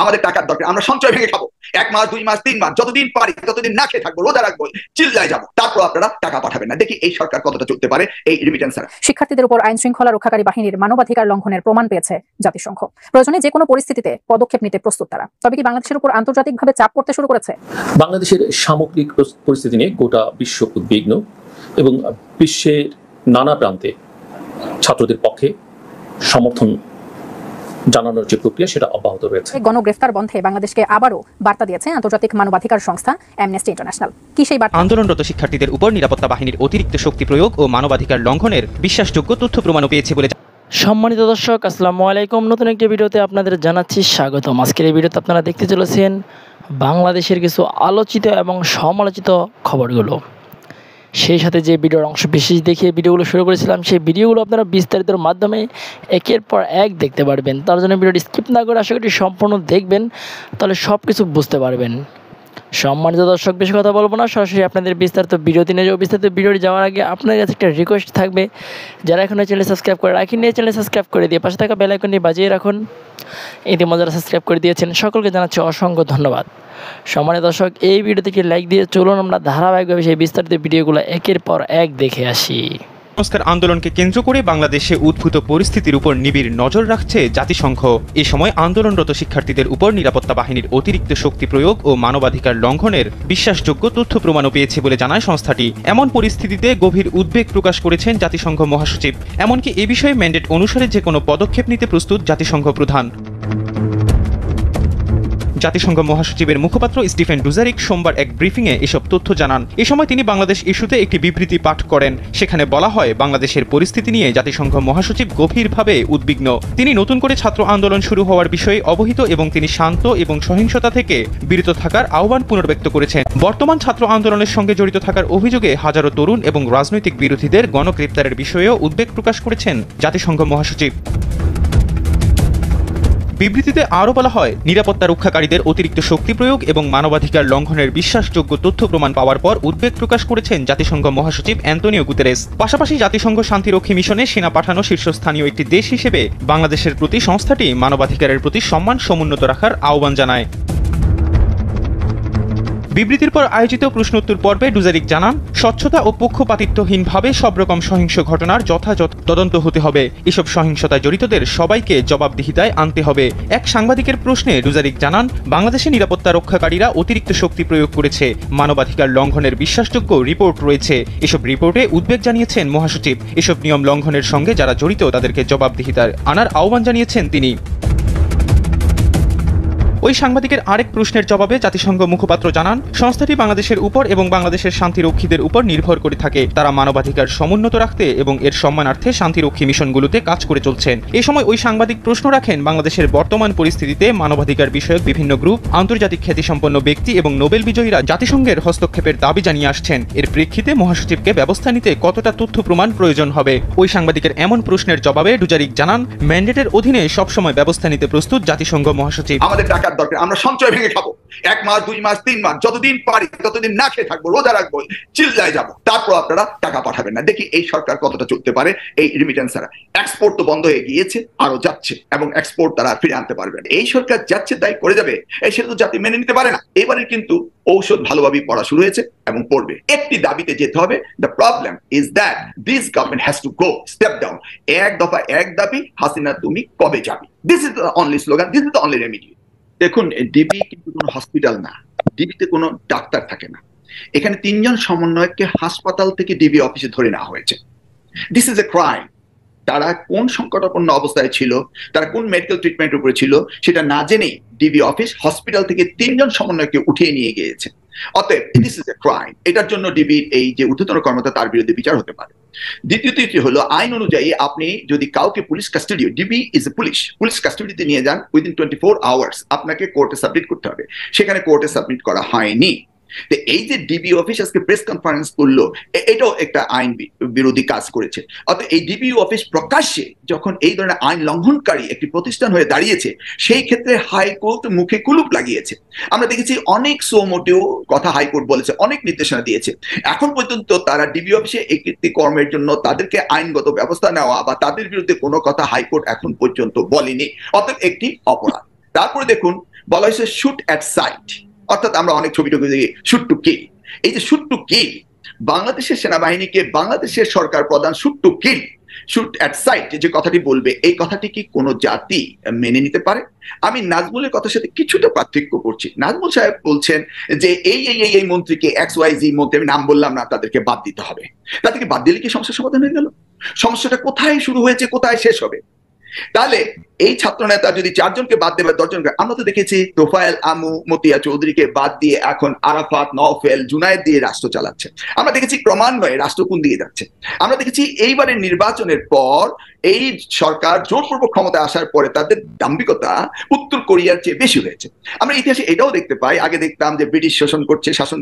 আমাদের টাকার দরকার, আমরা সঞ্চয় ভেঙে খাবো, 1 মাস 2 মাস 3 মাস যতদিন পারি ততদিন না খেয়ে থাকবো, রোজা রাখবো, চিল্লায় যাবো, তারপর আপনারা টাকা পাঠাবেন না। দেখি এই সরকার কতটা চলতে পারে এই রিমিটেন্স ছাড়া। শিক্ষার্থীদের উপর আইন শৃঙ্খলা রক্ষাকারী বাহিনীর মানবাধিকার লঙ্ঘনের প্রমাণ পেয়েছে জাতিসংঘ। প্রয়োজনে যে কোনো পরিস্থিতিতে পদক্ষেপ নিতে প্রস্তুত তারা। তবে কি বাংলাদেশের উপর আন্তর্জাতিকভাবে চাপ পড়তে শুরু করেছে? বাংলাদেশের সামগ্রিক পরিস্থিতি নিয়ে গোটা বিশ্ব উদ্বিগ্ন এবং বিশ্বের নানা প্রান্তে ছাত্রদের পক্ষে সমর্থন জানানোর যে প্রক্রিয়া সেটা অব্যাহত রয়েছে। গণগ্রেফতার বন্ধে বাংলাদেশকে আবারও বার্তা দিয়েছে আন্তর্জাতিক মানবাধিকার সংস্থা অ্যামনেস্টি ইন্টারন্যাশনাল। কি সেই বার্তা? আন্দোলনরত শিক্ষার্থীদের উপর নিরাপত্তা বাহিনীর অতিরিক্ত শক্তি প্রয়োগ ও মানবাধিকার লঙ্ঘনের বিশ্বাসযোগ্য তথ্য প্রমাণও পেয়েছে বলে। সম্মানিত দর্শক, আসসালামু আলাইকুম। নতুন একটি ভিডিওতে আপনাদের জানাচ্ছি স্বাগতম। আজকের এই ভিডিওতে আপনারা দেখতে চলেছেন বাংলাদেশের কিছু আলোচিত এবং সমালোচিত খবরগুলো। সেই সাথে যে ভিডিওর অংশ বিশেষ দেখিয়ে ভিডিওগুলো শুরু করেছিলাম, সেই ভিডিওগুলো আপনারা বিস্তারিতর মাধ্যমে একের পর এক দেখতে পারবেন। তার জন্য ভিডিওটি স্কিপ না করে আশা করি সম্পূর্ণ দেখবেন, তাহলে সব কিছু বুঝতে পারবেন। সম্মানিত দর্শক, বেশি কথা বলবো না, সরাসরি আপনাদের বিস্তারিত ভিডিওতে নিয়ে যাবো। বিস্তারিত ভিডিওটি যাওয়ার আগে আপনাদের কাছে একটা রিকোয়েস্ট থাকবে, যারা এখনও চ্যানেল সাবস্ক্রাইব করে রাখেননি, চ্যানেল সাবস্ক্রাইব করে দিয়ে পাশে থাকা বেল আইকনটি বাজিয়ে রাখুন। ইতিমধ্যে যারা সাবস্ক্রাইব করে দিয়েছেন সকলকে জানাচ্ছি অসংখ্য ধন্যবাদ। সম্মানিত দর্শক, এই ভিডিও থেকে লাইক দিয়ে চলুন আমরা ধারাবাহিকভাবে সেই বিস্তারিত ভিডিওগুলো একের পর এক দেখে আসি। সংস্কার আন্দোলনকে কেন্দ্র করে বাংলাদেশে উদ্ভূত পরিস্থিতির উপর নিবিড় নজর রাখছে জাতিসংঘ। এ সময় আন্দোলনরত শিক্ষার্থীদের উপর নিরাপত্তা বাহিনীর অতিরিক্ত শক্তি প্রয়োগ ও মানবাধিকার লঙ্ঘনের বিশ্বাসযোগ্য তথ্য প্রমাণও পেয়েছে বলে জানায় সংস্থাটি। এমন পরিস্থিতিতে গভীর উদ্বেগ প্রকাশ করেছেন জাতিসংঘ মহাসচিব। এমনকি এ বিষয়ে ম্যান্ডেট অনুসারে যে কোনো পদক্ষেপ নিতে প্রস্তুত জাতিসংঘ প্রধান। জাতিসংঘ মহাসচিবের মুখপাত্র স্টিফেন ডুজারিক সোমবার এক ব্রিফিংয়ে এসব তথ্য জানান। এ সময় তিনি বাংলাদেশ ইস্যুতে একটি বিবৃতি পাঠ করেন। সেখানে বলা হয়, বাংলাদেশের পরিস্থিতি নিয়ে জাতিসংঘ মহাসচিব গভীরভাবে উদ্বিগ্ন। তিনি নতুন করে ছাত্র আন্দোলন শুরু হওয়ার বিষয়ে অবহিত এবং তিনি শান্ত এবং সহিংসতা থেকে বিরত থাকার আহ্বান পুনর্ব্যক্ত করেছেন। বর্তমান ছাত্র আন্দোলনের সঙ্গে জড়িত থাকার অভিযোগে হাজারো তরুণ এবং রাজনৈতিক বিরোধীদের গণগ্রেপ্তারের বিষয়েও উদ্বেগ প্রকাশ করেছেন জাতিসংঘ মহাসচিব। বিবৃতিতে আরও বলা হয়, নিরাপত্তা রক্ষাকারীদের অতিরিক্ত শক্তি প্রয়োগ এবং মানবাধিকার লঙ্ঘনের বিশ্বাসযোগ্য তথ্য প্রমাণ পাওয়ার পর উদ্বেগ প্রকাশ করেছেন জাতিসংঘ মহাসচিব অ্যান্তোনিও গুতেরেস। পাশাপাশি জাতিসংঘ শান্তিরক্ষী মিশনে সেনা পাঠানো শীর্ষস্থানীয় একটি দেশ হিসেবে বাংলাদেশের প্রতি সংস্থাটি মানবাধিকারের প্রতি সম্মান সমুন্নত রাখার আহ্বান জানায়। বিবৃতির পর আয়োজিত প্রশ্নোত্তর পর্বে ডুজারিক জানান, স্বচ্ছতা ও পক্ষপাতিত্বহীনভাবে সব রকম সহিংস ঘটনার যথাযথ তদন্ত হতে হবে। এসব সহিংসতায় জড়িতদের সবাইকে জবাবদিহিতায় আনতে হবে। এক সাংবাদিকের প্রশ্নে ডুজারিক জানান, বাংলাদেশে নিরাপত্তা রক্ষাকারীরা অতিরিক্ত শক্তি প্রয়োগ করেছে, মানবাধিকার লঙ্ঘনের বিশ্বাসযোগ্য রিপোর্ট রয়েছে। এসব রিপোর্টে উদ্বেগ জানিয়েছেন মহাসচিব। এসব নিয়ম লঙ্ঘনের সঙ্গে যারা জড়িত তাদেরকে জবাবদিহিতায় আনার আহ্বান জানিয়েছেন তিনি। ওই সাংবাদিকের আরেক প্রশ্নের জবাবে জাতিসংঘ মুখপাত্র জানান, সংস্থাটি বাংলাদেশের উপর এবং বাংলাদেশের শান্তিরক্ষীদের উপর নির্ভর করে থাকে। তারা মানবাধিকার সমুন্নত রাখতে এবং এর সম্মানার্থে শান্তিরক্ষী মিশনগুলোতে কাজ করে চলছেন। এ সময় ওই সাংবাদিক প্রশ্ন রাখেন, বাংলাদেশের বর্তমান পরিস্থিতিতে মানবাধিকার বিষয়ক বিভিন্ন গ্রুপ, আন্তর্জাতিক খ্যাতিসম্পন্ন ব্যক্তি এবং নোবেল বিজয়ীরা জাতিসংঘের হস্তক্ষেপের দাবি জানিয়ে আসছেন। এর প্রেক্ষিতে মহাসচিবকে ব্যবস্থা নিতে কতটা তথ্য প্রমাণ প্রয়োজন হবে? ওই সাংবাদিকের এমন প্রশ্নের জবাবে ডুজারিক জানান, ম্যান্ডেটের অধীনে সবসময় ব্যবস্থা নিতে প্রস্তুত জাতিসংঘ মহাসচিব। আমাদের টাকার দরকার, আমরা সঞ্চয় ভেঙে খাবো, 1 মাস 2 মাস 3 মাস যতদিন পারি ততদিন না খেয়ে থাকবো, রোজা রাখবো, চিল্লায় যাবো, তারপর আপনারা টাকা পাঠাবেন না। দেখি এই সরকার কতটা চলতে পারে এই রিমিটেন্স ছাড়া। এক্সপোর্ট তো বন্ধ হয়ে গিয়েছে, আরো যাচ্ছে, এবং এক্সপোর্ট তারা ফিরে আনতে পারবে না। এই সরকার যাচ্ছে তাই করে যাবে, সেটা তো জাতি মেনে নিতে পারে না। এবারে কিন্তু ঔষধ ভালোভাবে পড়া শুরু হয়েছে এবং পড়বে। একটি দাবিতে যেতে হবে, the problem is that this government has to go step down. এক দফা এক দাবি, হাসিনা তুমি কবে যাবে? This is the only slogan, this is the only remedy. দেখুন, ডিবি কিন্তু কোনো হসপিটাল না, ডিবিতে কোনো ডাক্তার থাকে না। এখানে 3 জন সমন্বয়ককে হাসপাতাল থেকে ডিবি অফিসে ধরে নেওয়া হয়েছে। This is a crime. তারা কোন সংকটাপন্ন অবস্থায় ছিল, তারা কোন মেডিকেল ট্রিটমেন্টের উপরে ছিল সেটা না জেনেই ডিবি অফিস হসপিটাল থেকে 3 জন সমন্বয়ককে উঠিয়ে নিয়ে গিয়েছে। অতএব দিস ইজ এ ক্রাইম। এটার জন্য ডিবির এই যে ঊর্ধ্বতন কর্মকর্তা, তার বিরুদ্ধে বিচার হতে পারে। দ্বিতীয়টি হলো, আইন অনুযায়ী আপনি যদি কাউকে police custody, DB is a police কাস্টাডিতে নিয়ে যান, উইদিন 24 আওয়ার্স আপনাকে কোর্টে সাবমিট করতে হবে। সেখানে কোর্টে সাবমিট করা হয়নি। তো এই যে ডিবি অফিস আজকে প্রেস কনফারেন্স করলো, এটাও একটা আইন বিরোধী কাজ করেছে। অর্থাৎ এই ডিবি অফিস প্রকাশ্যে যখন এই ধরনের আইন লঙ্ঘনকারী একটি প্রতিষ্ঠান হয়ে দাঁড়িয়েছে, সেই ক্ষেত্রে হাইকোর্ট মুখে কুলুপ লাগিয়েছে। আমরা দেখেছি অনেক সোমোটেও কথা হাইকোর্ট বলেছে, অনেক নির্দেশনা দিয়েছে। এখন পর্যন্ত তারা ডিবি অফিসে এই কৃত্যকর্মের জন্য তাদেরকে আইনগত ব্যবস্থা নেওয়া বা তাদের বিরুদ্ধে কোনো কথা হাইকোর্ট এখন পর্যন্ত বলেনি। অর্থাৎ একটি অপরাধ। তারপরে দেখুন বলা হয়েছে শুট অ্যাট সাইট, অর্থাৎ আমরা অনেক ছবি টবি দেখি শুট টু কিল। এই যে শুট টু কিল, বাংলাদেশের সেনাবাহিনীকে বাংলাদেশের সরকার প্রধান shoot to kill, shoot at sight যে কথাটি বলবে, এই কথাটি কি কোনো জাতি মেনে নিতে পারে? আমি নাজমুলের কথার সাথে কিছুটা পার্থক্য করছি। নাজমুল সাহেব বলছেন যে এই মন্ত্রীকে XYZ মন্ত্রী, আমি নাম বললাম না, তাদেরকে বাদ দিতে হবে। তাদেরকে বাদ দিলে কি সমস্যার সমাধান হয়ে গেল? সমস্যাটা কোথায় শুরু হয়েছে, কোথায় শেষ হবে? তাহলে এই ছাত্র নেতা যদি 4 জনকে বাদ দেবে 10 জনকে, আমরা তো দেখেছি তোফায়েল আমু মতিয়া চৌধুরীকে বাদ দিয়ে এখন আরাফাত, নওফেল, জুনায়েদ দিয়ে রাষ্ট্র চালাচ্ছে। আমরা দেখেছি ক্রমান্বয়ে রাষ্ট্র কোন দিকে যাচ্ছে। আমরা দেখেছি এইবারের নির্বাচনের পর এই সরকার জোরপূর্বক ক্ষমতায় আসার পরে তাদের দাম্ভিকতা উত্তর কোরিয়ার চেয়ে বেশি হয়েছে। আমরা ইতিহাসে এটাও দেখতে পাই, আগে দেখতাম যে ব্রিটিশ শাসন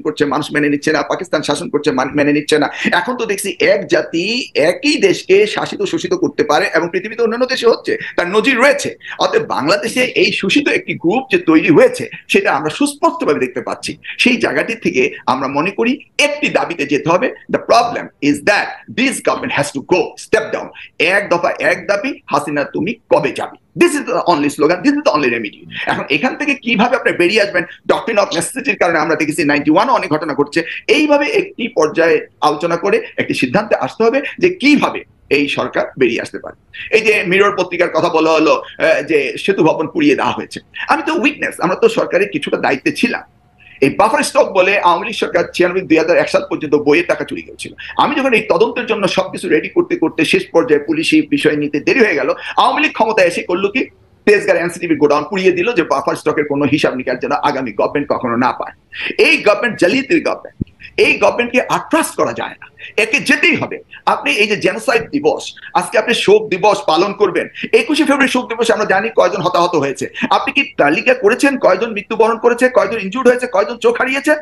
করছে, মানুষ মেনে নিচ্ছে না, পাকিস্তান শাসন করছে, মেনে নিচ্ছে না। এখন তো দেখছি এক জাতি একই দেশকে শাসিত শোষিত করতে পারে এবং পৃথিবীতে অন্যান্য দেশে হচ্ছে, তার নজির রয়েছে। অতএব বাংলাদেশে এই শোষিত একটি গ্রুপ যে তৈরি হয়েছে সেটা আমরা সুস্পষ্টভাবে দেখতে পাচ্ছি। সেই জায়গাটি থেকে আমরা মনে করি একটি দাবিতে যেতে হবে, the problem is that this government has to go step down. এক দফা এক দাবি, হাসিনা তুমি কবে যাবে, this is the only slogan, this is the only remedy. এখন এখান থেকে কিভাবে আপনি বেরিয়ে আসবেন, ডক্ট্রিন অফ নেসেসিটির কারণে আমরা দেখেছি 91 অনেক ঘটনা ঘটছে। এইভাবে একটি পর্যায়ে আলোচনা করে একটি সিদ্ধান্তে আসতে হবে যে কিভাবে এই সরকার বেরিয়ে আসতে পারে। এই যে মিরর পত্রিকার কথা বলা হলো যে সেতু ভবন পুড়িয়ে দেওয়া হয়েছে, আমি তো উইটনেস, আমরা তো সরকারের কিছুটা দায়িত্বে ছিলাম। এই বাফার স্টক বলে আওয়ামী লীগ সরকার 96-2001 সাল পর্যন্ত বইয়ের টাকা চুরি করেছিল। আমি যখন এই তদন্তের জন্য সবকিছু রেডি করতে করতে শেষ পর্যায়ে পুলিশি বিষয় নিতে দেরি হয়ে গেল, আওয়ামী লীগ ক্ষমতায় এসে করলো কি, তেজগাঁও এনসিটিভি গোডাউন পুড়িয়ে দিল যে বাফার স্টকের কোনো হিসাব নিকাশ যেন আগামী গভর্নমেন্ট কখনো না পায়। এই গভর্নমেন্ট জালিয়াতির গভর্নমেন্ট, এই গভর্নমেন্টকে আর ট্রাস্ট করা যায় না, একে যেতেই হবে। আপনি এই যে জেনোসাইড দিবস, আজকে আপনি শোক দিবস পালন করবেন, 21শে ফেব্রুয়ারি শোক দিবসে আমরা জানি কয়জন হতাহত হয়েছে। আপনি কি তালিকা করেছেন কয়জন মৃত্যুবরণ করেছে, কয়জন ইনজুর্ড হয়েছে, কয়জন চোখ হারিয়েছে?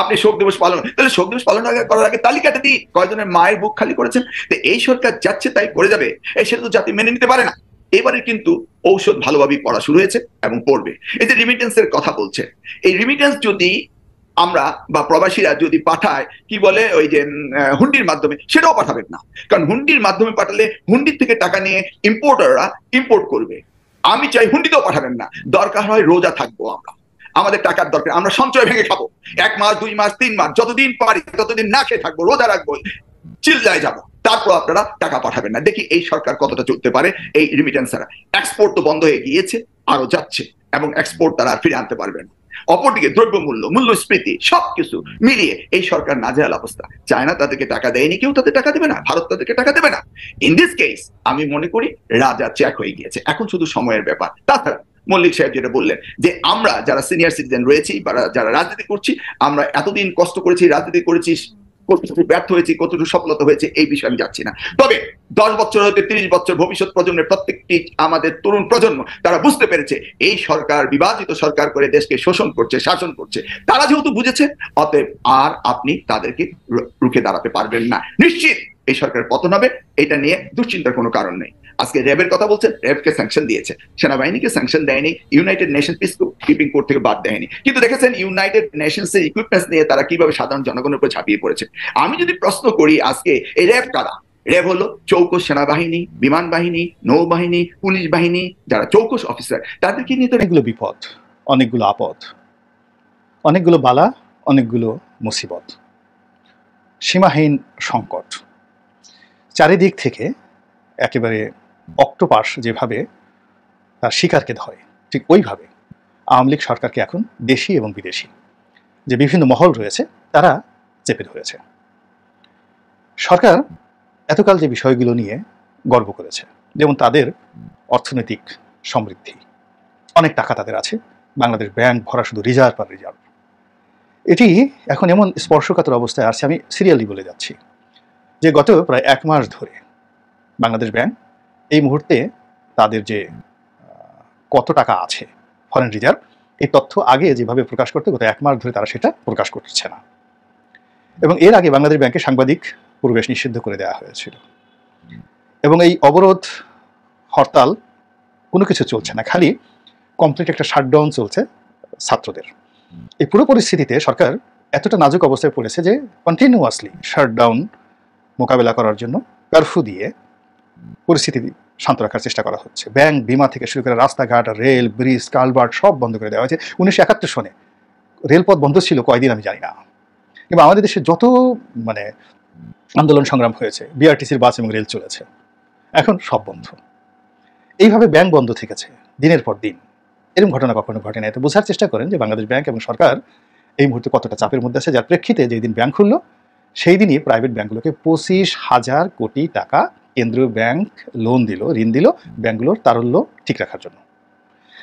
আপনি শোক দিবস পালন, তাহলে শোক দিবস পালন করার আগে তালিকাটা দিই কয়জনের মায়ের বুক খালি করেছেন। তো এই সরকার যাচ্ছে তাই করে যাবে, সেটা তো জাতি মেনে নিতে পারে না। এবারে কিন্তু ঔষধ ভালোভাবেই পড়া শুরু হয়েছে এবং পড়বে। এই যে রিমিটেন্সের কথা বলছে, এই রিমিটেন্স যদি আমরা বা প্রবাসীরা যদি পাঠায়, কি বলে ওই যে হুন্ডির মাধ্যমে, সেটাও পাঠাবেন না। কারণ হুন্ডির মাধ্যমে পাঠালে হুন্ডির থেকে টাকা নিয়ে ইম্পোর্টাররা ইম্পোর্ট করবে। আমি চাই হুন্ডিতেও পাঠাবেন না, দরকার হয় রোজা থাকবো আমরা, আমাদের টাকার দরকার, আমরা সঞ্চয় ভেঙে খাবো, 1 মাস 2 মাস 3 মাস যতদিন পারি ততদিন না খেয়ে থাকবো, রোজা রাখবো, চিল্লায় যাবো, তারপর আপনারা টাকা পাঠাবেন না। দেখি এই সরকার কতটা চলতে পারে এই রিমিটেন্স ছাড়া। এক্সপোর্ট তো বন্ধ হয়ে গিয়েছে, আরো যাচ্ছে, এবং এক্সপোর্ট তারা ফিরে আনতে পারবে না। অপরদিকে দ্রব্যমূল্য, মূল্যস্ফীতি সবকিছু মিলিয়ে এই সরকার নাজেহাল অবস্থা। চায়না তাদেরকে টাকা দেয়নি, কেউ তাদের টাকা দেবে না, ভারত তাদেরকে টাকা দেবে না। ইন দিস কেস আমি মনে করি রাজা চেক হয়ে গিয়েছে, এখন শুধু সময়ের ব্যাপার। তাছাড়া মল্লিক সাহেব যেটা বললেন যে আমরা যারা সিনিয়র সিটিজেন রয়েছি বা যারা রাজনীতি করছি, আমরা এতদিন কষ্ট করেছি, রাজনীতি করেছি, কতটুকু ব্যর্থ হয়েছি, কতটুকু সফলতা হয়েছে এই বিষয়ে আমি যাচ্ছি না। তবে 10 বছর হতে 30 বছর ভবিষ্যৎ প্রজন্মের প্রত্যেকটি আমাদের তরুণ প্রজন্ম তারা বুঝতে পেরেছে এই সরকার বিভাজিত সরকার করে দেশকে শোষণ করছে, শাসন করছে। তারা যেহেতু বুঝেছে, অতএব আর আপনি তাদেরকে রুখে দাঁড়াতে পারবেন না। নিশ্চিত এই সরকার পতন হবে, এটা নিয়ে দুশ্চিন্তার কোনো কারণ নেই। আজকে র্যাবের কথা বলছেন, র্যাবকে স্যাংশন দিয়েছে, সেনাবাহিনীকে স্যাংশন দেয়নি, United nation peace keeping code থেকে বাদ দেয়নি। কিন্তু দেখেছেন ইউনাইটেড নেশনস এর ইকুইপমেন্টস নিয়ে তারা কিভাবে সাধারণ জনগণের উপর ঝাঁপিয়ে পড়েছে। আমি যদি প্রশ্ন করি আজকে এই র্যাব কারা, র্যাব হলো চৌকস সেনাবাহিনী, বিমান বাহিনী, নৌবাহিনী, পুলিশ বাহিনী, যারা চৌকস অফিসার, তাদেরকে নিয়ে তো অনেকগুলো বিপদ, অনেকগুলো আপদ, অনেকগুলো বালা, অনেকগুলো মুসিবত, সীমাহীন সংকট, চারিদিক থেকে একেবারে অক্টোপাস যেভাবে তার শিকারকে ধরে, ঠিক ওইভাবে আওয়ামী লীগ সরকারকে এখন দেশি এবং বিদেশি যে বিভিন্ন মহল রয়েছে তারা চেপে ধরেছে। সরকার এতকাল যে বিষয়গুলো নিয়ে গর্ব করেছে, যেমন তাদের অর্থনৈতিক সমৃদ্ধি, অনেক টাকা তাদের আছে, বাংলাদেশ ব্যাংক ভরা শুধু রিজার্ভ আর রিজার্ভ, এটি এখন এমন স্পর্শকাতর অবস্থায় আসছে, আমি সিরিয়ালি বলে যাচ্ছি, যে গত প্রায় 1 মাস ধরে বাংলাদেশ ব্যাংক এই মুহূর্তে তাদের যে কত টাকা আছে ফরেন রিজার্ভ, এই তথ্য আগে যেভাবে প্রকাশ করতে গত 1 মাস ধরে তারা সেটা প্রকাশ করছে না। এবং এর আগে বাংলাদেশ ব্যাংকে সাংবাদিক প্রবেশ নিষিদ্ধ করে দেওয়া হয়েছিল, এবং এই অবরোধ হরতাল কোনো কিছু চলছে না, খালি কমপ্লিট একটা শাটডাউন চলছে ছাত্রদের। এই পুরো পরিস্থিতিতে সরকার এতটা নাজুক অবস্থায় পড়েছে যে কন্টিনিউয়াসলি শাটডাউন মোকাবেলা করার জন্য কারফিউ দিয়ে পরিস্থিতি শান্ত রাখার চেষ্টা করা হচ্ছে। ব্যাংক, বিমা থেকে শুরু করে রাস্তাঘাট, রেল, ব্রিজ, কালভার্ট সব বন্ধ করে দেওয়া হয়েছে। 1971 সনে রেলপথ বন্ধ ছিল কয়দিন আমি জানি না, কিংবা আমাদের দেশে যত মানে আন্দোলন সংগ্রাম হয়েছে, বিআরটিসির বাস এবং রেল চলেছে, এখন সব বন্ধ। এইভাবে ব্যাংক বন্ধ থেকেছে দিনের পর দিন। এরকম ঘটনা কখনো ঘটে না। এতে বোঝার চেষ্টা করেন যে বাংলাদেশ ব্যাংক এবং সরকার এই মুহূর্তে কতটা চাপের মধ্যে আছে, যার প্রেক্ষিতে যেই দিন ব্যাংক খুললো সেই দিনই প্রাইভেট ব্যাংকগুলোকে 25,000 কোটি টাকা কেন্দ্রীয় ব্যাংক লোন দিল, ঋণ দিল ব্যাংকগুলোর তারল্য ঠিক রাখার জন্য।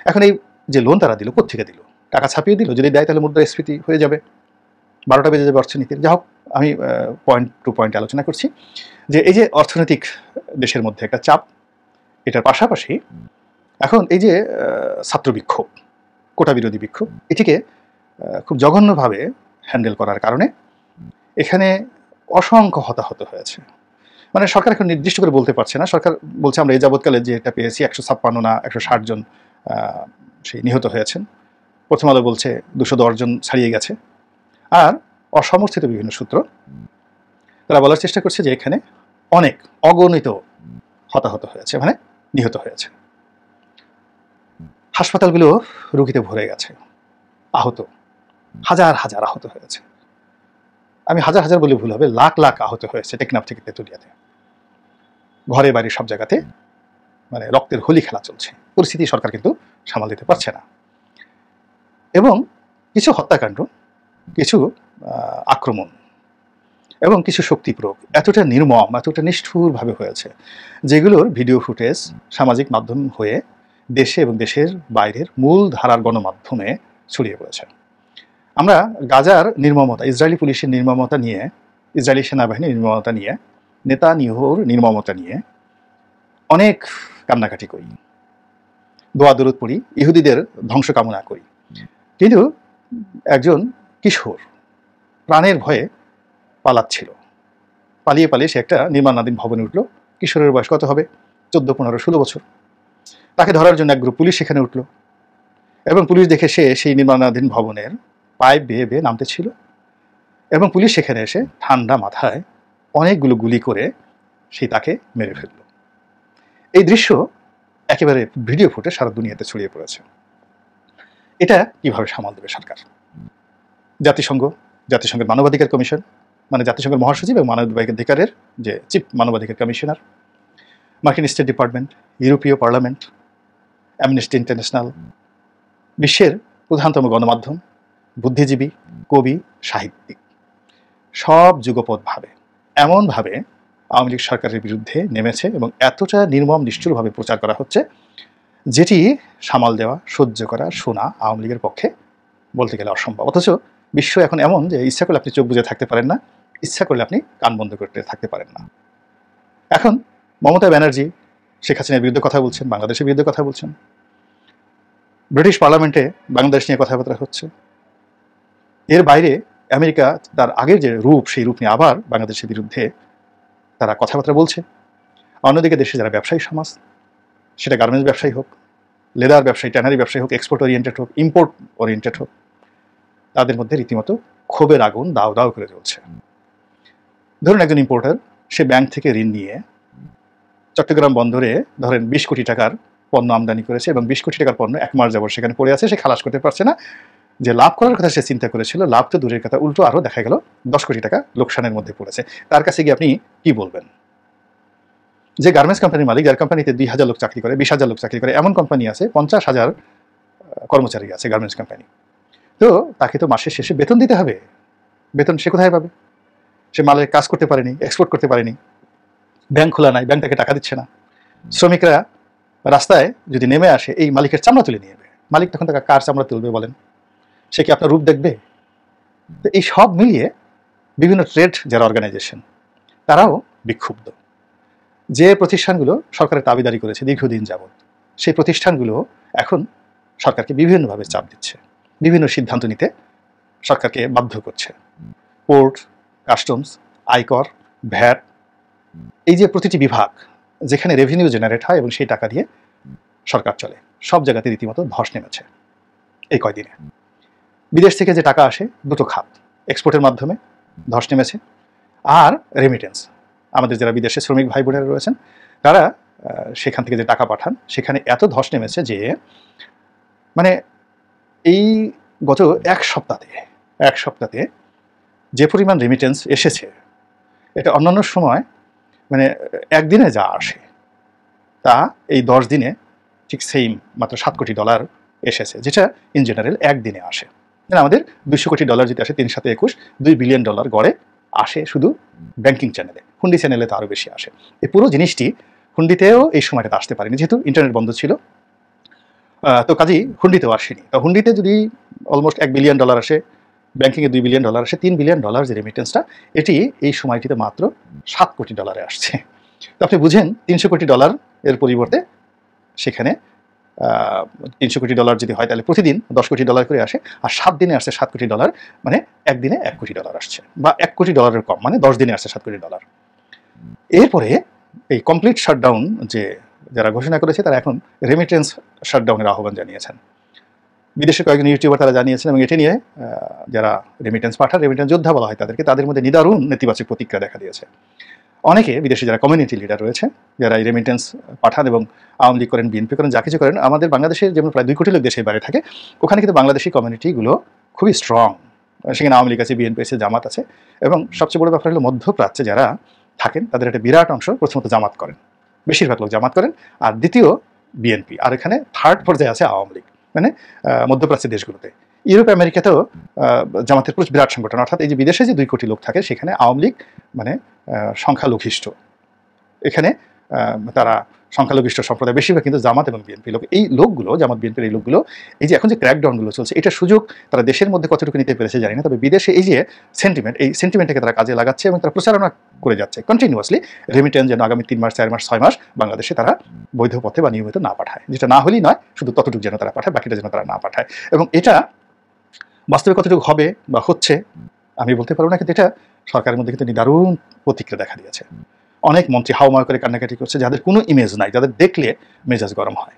এখন এই যে লোন তারা দিল, কোত্থেকে দিল? টাকা ছাপিয়ে দিল। যদি দেয় তাহলে মুদ্রাস্ফীতি হয়ে যাবে, 12টা বেজে যাবে অর্থনীতির। যা হোক, আমি পয়েন্ট টু পয়েন্ট আলোচনা করছি যে এই যে অর্থনৈতিক দেশের মধ্যে একটা চাপ, এটার পাশাপাশি এখন এই যে ছাত্র বিক্ষোভ, কোটা বিরোধী বিক্ষোভ, এটিকে খুব জঘন্যভাবে হ্যান্ডেল করার কারণে এখানে অসংখ্য হতাহত হয়েছে। মানে সরকার এখন নির্দিষ্ট করে বলতে পারছে না। সরকার বলছে আমরা এই যাবৎকালে যেটা পেয়েছি 156 না 160 জন সেই নিহত হয়েছেন। প্রথম আলো বলছে 210 জন ছাড়িয়ে গেছে। আর অসমর্থিত বিভিন্ন সূত্র তারা বলার চেষ্টা করছে যে এখানে অনেক অগণিত হতাহত হয়েছে, মানে নিহত হয়েছে। হাসপাতালগুলো রোগীতে ভরে গেছে, আহত হাজার হাজার আহত হয়েছে। আমি হাজার হাজার বলে ভুল হবে, লাখ লাখ আহত হয়েছে টেকনাফ থেকে তেঁতুলিয়াতে। ঘরে বাড়ি সব জায়গাতে মানে রক্তের হোলি খেলা চলছে। পরিস্থিতি সরকার কিন্তু সামাল দিতে পারছে না। এবং কিছু হত্যাকাণ্ড, কিছু আক্রমণ এবং কিছু শক্তি প্রয়োগ এতটা নির্মম, এতটা নিষ্ঠুরভাবে হয়েছে, যেগুলোর ভিডিও ফুটেজ সামাজিক মাধ্যম হয়ে দেশে এবং দেশের বাইরের মূল ধারার গণমাধ্যমে ছড়িয়ে পড়েছে। আমরা গাজার নির্মমতা, ইসরায়েলি পুলিশের নির্মমতা নিয়ে, ইসরায়েলি সেনাবাহিনীর নির্মমতা নিয়ে, নেতানিয়াহুর নির্মমতা নিয়ে অনেক কান্নাকাটি করি, দোয়া দরুদ পড়ি, ইহুদিদের ধ্বংস কামনা করি। কিন্তু একজন কিশোর প্রাণের ভয়ে পালাচ্ছিল, পালিয়ে পালিয়ে সে একটা নির্মাণাধীন ভবনে উঠলো। কিশোরের বয়স কত হবে? 14, 15, 16 বছর। তাকে ধরার জন্য এক গ্রুপ পুলিশ সেখানে উঠলো এবং পুলিশ দেখে সে সেই নির্মাণাধীন ভবনের পাইপ বেয়ে বেয়ে নামতে ছিল এবং পুলিশ সেখানে এসে ঠান্ডা মাথায় অনেকগুলো গুলি করে সেই তাকে মেরে ফেলল। এই দৃশ্য একেবারে ভিডিও ফুটে সারা দুনিয়াতে ছড়িয়ে পড়েছে। এটা কিভাবে সামাল দেবে সরকার? জাতিসংঘের মানবাধিকার কমিশন, মানে জাতিসংঘের মহাসচিব এবং মানবাধিকারের যে চিফ মানবাধিকার কমিশনার, মার্কিন স্টেট ডিপার্টমেন্ট, ইউরোপীয় পার্লামেন্ট, অ্যামনেস্টি ইন্টারন্যাশনাল, বিশ্বের প্রধানতম গণমাধ্যম, বুদ্ধিজীবী, কবি, সাহিত্যিক সব যুগপৎভাবে এমনভাবে আওয়ামী লীগ সরকারের বিরুদ্ধে নেমেছে এবং এতটা নির্মম নিষ্ঠুরভাবে প্রচার করা হচ্ছে যেটি সামাল দেওয়া, সহ্য করা, শোনা আওয়ামী লীগের পক্ষে বলতে গেলে অসম্ভব। অথচ বিশ্ব এখন এমন যে ইচ্ছা করলে আপনি চোখ বুজে থাকতে পারেন না, ইচ্ছা করলে আপনি কান বন্ধ করতে থাকতে পারেন না। এখন মমতা ব্যানার্জি শেখ হাসিনার বিরুদ্ধে কথা বলছেন, বাংলাদেশের বিরুদ্ধে কথা বলছেন, ব্রিটিশ পার্লামেন্টে বাংলাদেশ নিয়ে কথাবার্তা হচ্ছে। এর বাইরে আমেরিকা তার আগের যে রূপ, সেই রূপ নিয়ে আবার বাংলাদেশের বিরুদ্ধে তারা কথাবার্তা বলছে। অন্যদিকে দেশে যারা ব্যবসায়ী সমাজ, সেটা গার্মেন্টস ব্যবসায়ী হোক, লেদার ব্যবসায়ী, ট্যানারি ব্যবসায়ী হোক, এক্সপোর্ট ওরিয়েন্টেড হোক, ইম্পোর্ট ওরিয়েন্টেড হোক, তাদের মধ্যে রীতিমতো ক্ষোভের আগুন দাও দাও করে জ্বলছে। ধরুন একজন ইম্পোর্টার, সে ব্যাংক থেকে ঋণ নিয়ে চট্টগ্রাম বন্দরে ধরেন 20 কোটি টাকার পণ্য আমদানি করেছে এবং 20 কোটি টাকার পণ্য 1 মাস যাবত সেখানে পড়ে আছে, সে খালাস করতে পারছে না। যে লাভ করার কথা সে চিন্তা করেছিল, লাভ তো দূরের কথা, উল্টো আরও দেখা গেল 10 কোটি টাকা লোকসানের মধ্যে পড়েছে। তার কাছে গিয়ে আপনি কি বলবেন? যে গার্মেন্টস কোম্পানির মালিক, যার কোম্পানিতে 2,000 লোক চাকরি করে, 20,000 লোক চাকরি করে, এমন কোম্পানি আছে 50,000 কর্মচারী আছে গার্মেন্টস কোম্পানি, তো তাকে তো মাসের শেষে বেতন দিতে হবে। বেতন সে কোথায় পাবে? সে মালের কাজ করতে পারেনি, এক্সপোর্ট করতে পারেনি, ব্যাংক খোলা নাই, ব্যাংক তাকে টাকা দিচ্ছে না। শ্রমিকরা রাস্তায় যদি নেমে আসে, এই মালিকের চামড়া তুলে নিয়ে যাবে। মালিক তখন তাকে কার চামড়া তুলবে বলেন? সে কি আপনার রূপ দেখবে? তো এই সব মিলিয়ে বিভিন্ন ট্রেড যারা অর্গানাইজেশন, তারাও বিক্ষুব্ধ। যে প্রতিষ্ঠানগুলো সরকারের দাবিদারি করেছে দীর্ঘদিন যাবৎ, সেই প্রতিষ্ঠানগুলো এখন সরকারকে বিভিন্নভাবে চাপ দিচ্ছে, বিভিন্ন সিদ্ধান্ত নিতে সরকারকে বাধ্য করছে। পোর্ট, কাস্টমস, আয়কর, ভ্যাট, এই যে প্রতিটি বিভাগ যেখানে রেভিনিউ জেনারেট হয় এবং সেই টাকা দিয়ে সরকার চলে, সব জায়গাতে রীতিমতো ধস নেমেছে এই কয়দিনে। বিদেশ থেকে যে টাকা আসে, দুটো খাত, এক্সপোর্টের মাধ্যমে ধস নেমেছে, আর রেমিটেন্স। আমাদের যারা বিদেশে শ্রমিক ভাই বোনেরা রয়েছেন, তারা সেখান থেকে যে টাকা পাঠান সেখানে এত ধস নেমেছে যে মানে এই গত এক সপ্তাহে যে পরিমাণ রেমিটেন্স এসেছে এটা অন্যান্য সময় মানে একদিনে যা আসে তা এই 10 দিনে ঠিক সেম মাত্র $7 কোটি এসেছে, যেটা ইন জেনারেল একদিনে আসে। আমাদের $200 কোটি যদি আসে 3 × 7 = 21, $2 বিলিয়ন গড়ে আসে শুধু ব্যাংকিং চ্যানেলে। হুন্ডি চ্যানেলে তো আরও বেশি আসে। এই পুরো জিনিসটি হুন্ডিতেও এই সময়টাতে আসতে পারেনি, যেহেতু ইন্টারনেট বন্ধ ছিল। তো কাজেই হুন্ডিতেও আসেনি। তো হুন্ডিতে যদি অলমোস্ট $1 বিলিয়ন আসে, ব্যাংকিংয়ে $2 বিলিয়ন আসে, $3 বিলিয়ন যে রেমিটেন্সটা এটি এই সময়টিতে মাত্র $7 কোটি আসছে। তো আপনি বুঝেন $300 কোটি এর পরিবর্তে সেখানে $300 কোটি যদি হয় তাহলে প্রতিদিন $10 কোটি করে আসে, আর 7 দিনে আসছে $7 কোটি, মানে একদিনে $1 কোটি আসছে, বা $1 কোটি কম, মানে 10 দিনে আসছে $7 কোটি। এরপরে এই কমপ্লিট শাটডাউন যে যারা ঘোষণা করেছে তারা এখন রেমিটেন্স শাটডাউনের আহ্বান জানিয়েছেন। বিদেশের কয়েকজন ইউটিউবার তারা জানিয়েছেন, এবং এটি নিয়ে যারা রেমিটেন্স পাঠান, রেমিটেন্স যোদ্ধা বলা হয় তাদেরকে, তাদের মধ্যে নিদারুণ নেতিবাচক প্রতিক্রিয়া দেখা দিয়েছে। অনেকে বিদেশে যারা কমিউনিটি লিডার রয়েছে, যারা এই রেমিটেন্স পাঠান এবং আওয়ামী লীগ করেন, বিএনপি করেন, যা কিছু করেন, আমাদের বাংলাদেশে যেমন প্রায় 2 কোটি লোক দেশের বাইরে থাকে, ওখানে কিন্তু বাংলাদেশি কমিউনিটিগুলো খুবই স্ট্রং। সেখানে আওয়ামী লীগ আছে, বিএনপি আছে, জামাত আছে, এবং সবচেয়ে বড় ব্যাপার হলো মধ্যপ্রাচ্যে যারা থাকেন তাদের একটা বিরাট অংশ প্রথমত জামাত করেন, বেশিরভাগ লোক জামাত করেন, আর দ্বিতীয় বিএনপি, আর এখানে থার্ড পর্যায়ে আছে আওয়ামী লীগ, মানে মধ্যপ্রাচ্যের দেশগুলোতে। ইউরোপ আমেরিকাতেও জামাতের বিরাট সংগঠন, অর্থাৎ এই যে বিদেশে যে 2 কোটি লোক থাকে সেখানে আওয়ামী লীগ মানে সংখ্যালঘিষ্ঠ। এখানে তারা সংখ্যালঘিষ্ঠ সম্প্রদায়, বেশিরভাগ কিন্তু জামাত এবং বিএনপি লোক। এই লোকগুলো, জামাত বিএনপির এই লোকগুলো, এই যে এখন যে ক্র্যাকডাউনগুলো চলছে, এটা সুযোগ তারা দেশের মধ্যে কতটুকু নিতে পেরেছে জানি না, তবে বিদেশে এই যে সেন্টিমেন্ট, এই সেন্টিমেন্টটাকে তারা কাজে লাগাচ্ছে এবং তারা প্রচারণা করে যাচ্ছে কন্টিনিউয়াসলি। রেমিটেন্স যেন আগামী 3 মাস, 4 মাস, 6 মাস বাংলাদেশে তারা বৈধ পথে বা নিয়মিত না পাঠায়, যেটা না হলেই নয়, শুধু ততটুকু যেন তারা পাঠায়, বাকিটা যেন তারা না পাঠায়। এবং এটা বাস্তবে কতটুকু হবে বা হচ্ছে আমি বলতে পারবো না, কিন্তু এটা সরকারের মধ্যে কিন্তু নিদারুণ প্রতিক্রিয়া দেখা দিয়েছে। অনেক মন্ত্রী হাওমাও করে কান্নাকাটি করছে, যাদের কোনো ইমেজ নাই, যাদের দেখলে মেজাজ গরম হয়,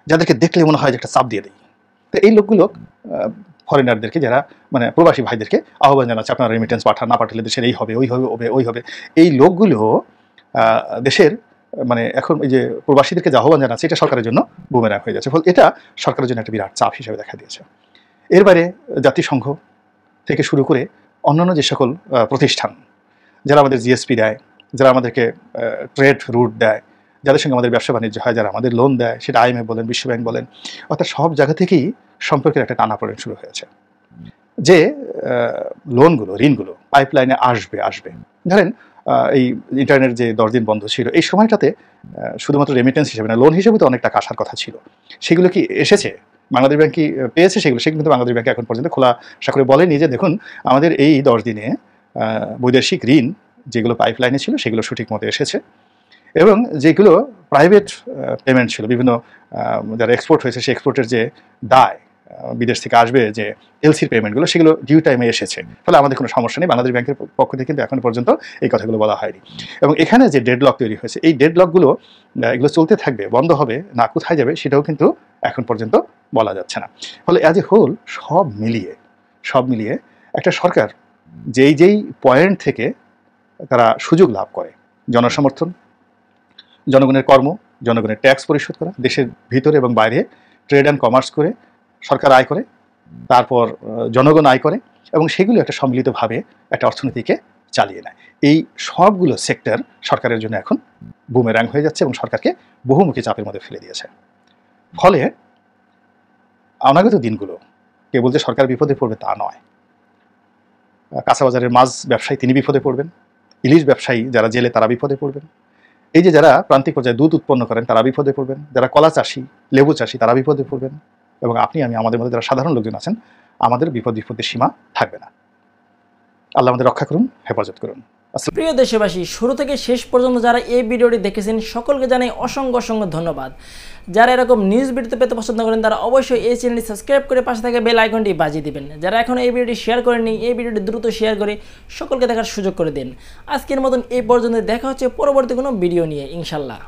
যাদেরকে দেখলে মনে হয় যে একটা চাপ দিয়ে দেয়। তো এই লোকগুলো ফরেনারদেরকে, যারা মানে প্রবাসী ভাইদেরকে আহ্বান জানাচ্ছে, আপনারা রেমিটেন্স পাঠান, না পাঠালে দেশের এই হবে, ওই হবে। এই লোকগুলো দেশের মানে এখন এই যে প্রবাসীদেরকে যে আহ্বান জানাচ্ছে, এটা সরকারের জন্য বুমেরাং হয়ে যাচ্ছে। ফলে এটা সরকারের জন্য একটা বিরাট চাপ হিসেবে দেখা দিয়েছে। এর বাইরে জাতিসংঘ থেকে শুরু করে অন্যান্য যে সকল প্রতিষ্ঠান, যারা আমাদের জিএসপি দেয়, যারা আমাদেরকে ট্রেড রুট দেয়, যাদের সঙ্গে আমাদের ব্যবসা বাণিজ্য হয়, যারা আমাদের লোন দেয়, সেটা IMF বলেন, বিশ্বব্যাংক বলেন, অর্থাৎ সব জায়গা থেকেই সম্পর্কের একটা টানাপোড়েন শুরু হয়েছে। যে লোনগুলো, ঋণগুলো পাইপলাইনে আসবে। ধরেন এই ইন্টারনেট যে 10 দিন বন্ধ ছিল, এই সময়টাতে শুধুমাত্র রেমিটেন্স হিসেবে না, লোন হিসেবে তো অনেক টাকা আসার কথা ছিল। সেগুলো কি এসেছে? বাংলাদেশ ব্যাংক কি পেয়েছে সেগুলো? সেগুলো কিন্তু বাংলাদেশ ব্যাংকে এখন পর্যন্ত খোলাসা করে বলেনি যে দেখুন আমাদের এই 10 দিনে বৈদেশিক ঋণ যেগুলো পাইপলাইনে ছিল সেগুলো সঠিক মতো এসেছে, এবং যেগুলো প্রাইভেট পেমেন্ট ছিল, বিভিন্ন যারা এক্সপোর্ট হয়েছে সেই এক্সপোর্টের যে দায় বিদেশ থেকে আসবে, যে এলসির পেমেন্টগুলো, সেগুলো ডিউ টাইমে এসেছে। ফলে আমাদের কোনো সমস্যা নেই, বাংলাদেশ ব্যাংকের পক্ষ থেকে কিন্তু এখন পর্যন্ত এই কথাগুলো বলা হয়নি। এবং এখানে যে ডেডলক তৈরি হয়েছে, এই ডেডলকগুলো এগুলো চলতে থাকবে, বন্ধ হবে না, কোথায় যাবে সেটাও কিন্তু এখন পর্যন্ত বলা যাচ্ছে না। ফলে অ্যাজ এ হোল সব মিলিয়ে একটা সরকার যেই পয়েন্ট থেকে তারা সুযোগ লাভ করে, জনসমর্থন, জনগণের কর্ম, জনগণের ট্যাক্স পরিশোধ করা, দেশের ভিতরে এবং বাইরে ট্রেড অ্যান্ড কমার্স করে সরকার আয় করে, তারপর জনগণ আয় করে, এবং সেগুলো একটা সম্মিলিতভাবে একটা অর্থনীতিকে চালিয়ে নেয়। এই সবগুলো সেক্টর সরকারের জন্য এখন বুমেরাং হয়ে যাচ্ছে এবং সরকারকে বহুমুখী চাপের মধ্যে ফেলে দিয়েছে। ফলে অনাগত দিনগুলো কেবল যে সরকার বিপদে পড়বে তা নয়, কাঁচাবাজারের মাছ ব্যবসায়ী তিনি বিপদে পড়বেন, ইলিশ ব্যবসায়ী যারা জেলে তারা বিপদে পড়বেন, এই যে যারা প্রান্তিক পর্যায়ে দুধ উৎপন্ন করেন তারা বিপদে পড়বেন, যারা কলা চাষি, লেবু চাষি তারা বিপদে পড়বেন, এবং আপনি আমি আমাদের মধ্যে যারা সাধারণ লোকজন আছেন আমাদের বিপদের সীমা থাকবে না। আল্লাহ আমাদের রক্ষা করুন, হেফাজত করুন। প্রিয় দেশবাসী, শুরু থেকে শেষ পর্যন্ত যারা এই ভিডিওটি দেখেছেন সকলকে জানাই অসংখ্য ধন্যবাদ। যারা এরকম নিউজ ভিডিওতে পেতে পছন্দ করেন তারা অবশ্যই এই চ্যানেলটি সাবস্ক্রাইব করে পাশে থাকা বেল আইকনটি বাজিয়ে দিবেন। যারা এখন এই ভিডিওটি শেয়ার করেননি, এই ভিডিওটি দ্রুত শেয়ার করে সকলকে দেখার সুযোগ করে দিন। আজকের মতন এই পর্যন্ত, দেখা হচ্ছে পরবর্তী কোনো ভিডিও নিয়ে ইনশাল্লাহ।